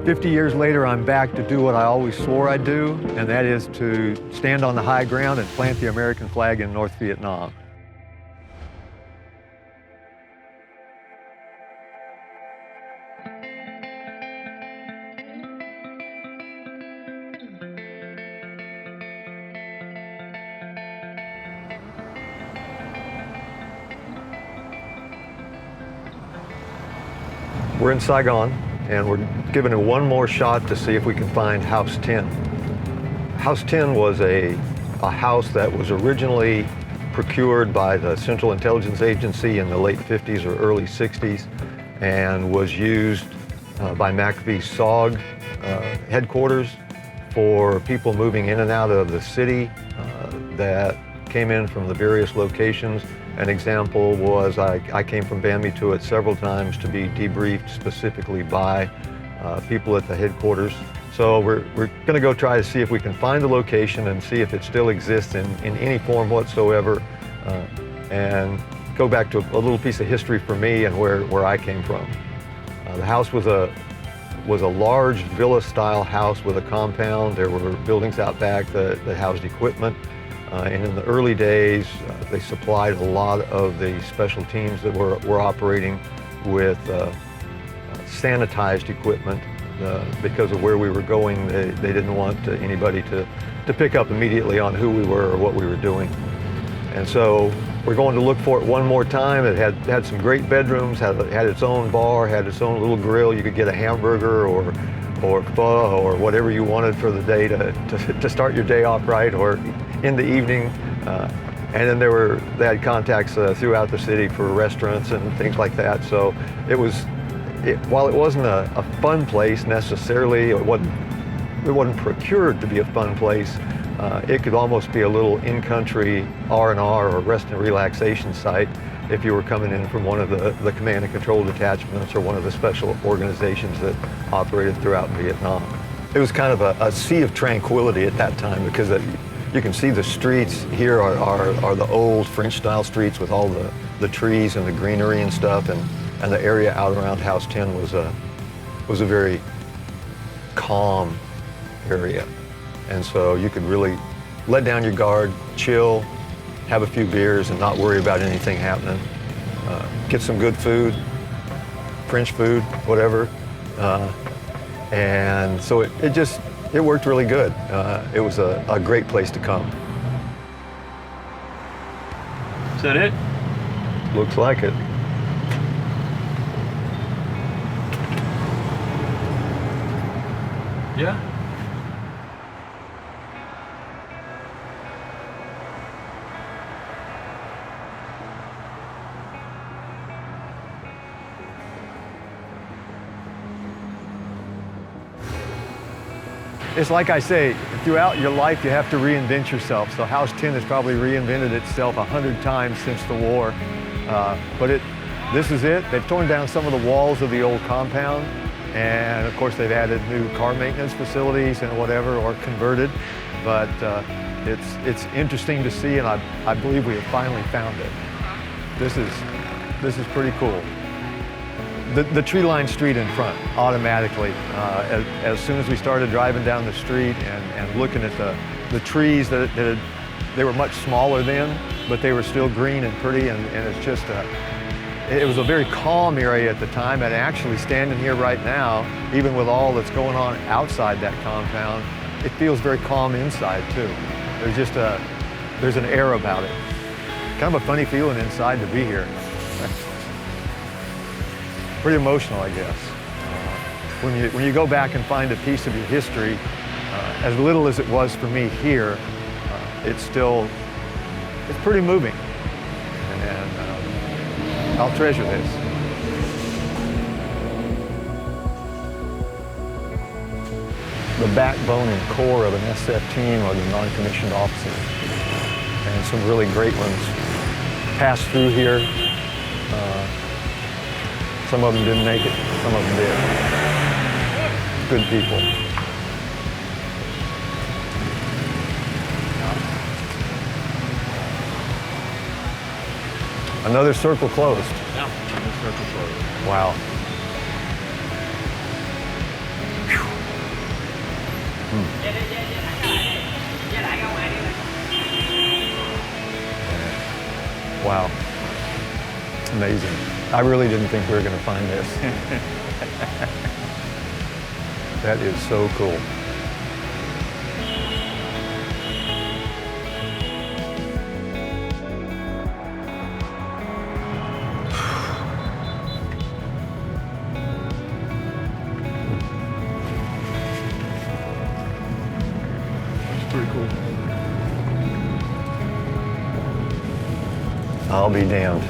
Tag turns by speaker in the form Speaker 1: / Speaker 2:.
Speaker 1: 50 years later, I'm back to do what I always swore I'd do, and that is to stand on the high ground and plant the American flag in North Vietnam. We're in Saigon, and we're giving it one more shot to see if we can find House 10. House 10 was a house that was originally procured by the Central Intelligence Agency in the late 50s or early 60s and was used by MACV-SOG headquarters for people moving in and out of the city that came in from the various locations. An example was I came from Bambi to it several times to be debriefed specifically by people at the headquarters. So we're going to go try to see if we can find the location and see if it still exists in any form whatsoever, and go back to a little piece of history for me and where I came from. The house was a large villa-style house with a compound. There were buildings out back that housed equipment. And in the early days, they supplied a lot of the special teams that were operating with sanitized equipment because of where we were going. They didn't want anybody to pick up immediately on who we were or what we were doing. And so we're going to look for it one more time. It had some great bedrooms, had its own bar, had its own little grill. You could get a hamburger or pho or whatever you wanted for the day to start your day off right, or in the evening. And then they had contacts throughout the city for restaurants and things like that. So while it wasn't a fun place necessarily, it wasn't procured to be a fun place. It could almost be a little in-country R&R or rest and relaxation site if you were coming in from one of the command and control detachments or one of the special organizations that operated throughout Vietnam. It was kind of a sea of tranquility at that time, because you can see the streets here are the old French-style streets with all the trees and the greenery and stuff, and the area out around House 10 was a very calm area. And so you could really let down your guard, chill, have a few beers and not worry about anything happening. Get some good food, French food, whatever. And so it worked really good. It was a great place to come.
Speaker 2: Is that it?
Speaker 1: Looks like it.
Speaker 2: Yeah.
Speaker 1: It's like I say, throughout your life you have to reinvent yourself. So House 10 has probably reinvented itself 100 times since the war. But this is it. They've torn down some of the walls of the old compound. And of course they've added new car maintenance facilities and whatever, or converted. But it's interesting to see, and I believe we have finally found it. This is pretty cool. The tree-lined street in front, automatically. As soon as we started driving down the street and looking at the trees, they were much smaller then, but they were still green and pretty, and it's just it was a very calm area at the time. And actually standing here right now, even with all that's going on outside that compound, it feels very calm inside too. There's an air about it. Kind of a funny feeling inside to be here. Pretty emotional, I guess. When you go back and find a piece of your history, as little as it was for me here, it's pretty moving, and I'll treasure this. The backbone and core of an SF team are the non-commissioned officers, and some really great ones passed through here. Some of them didn't make it, some of them did. Good people. Another circle closed.
Speaker 2: Yeah, another circle closed.
Speaker 1: Wow. Whew. Wow. Amazing. I really didn't think we were going to find this. That is so cool.
Speaker 3: It's pretty cool.
Speaker 1: I'll be damned.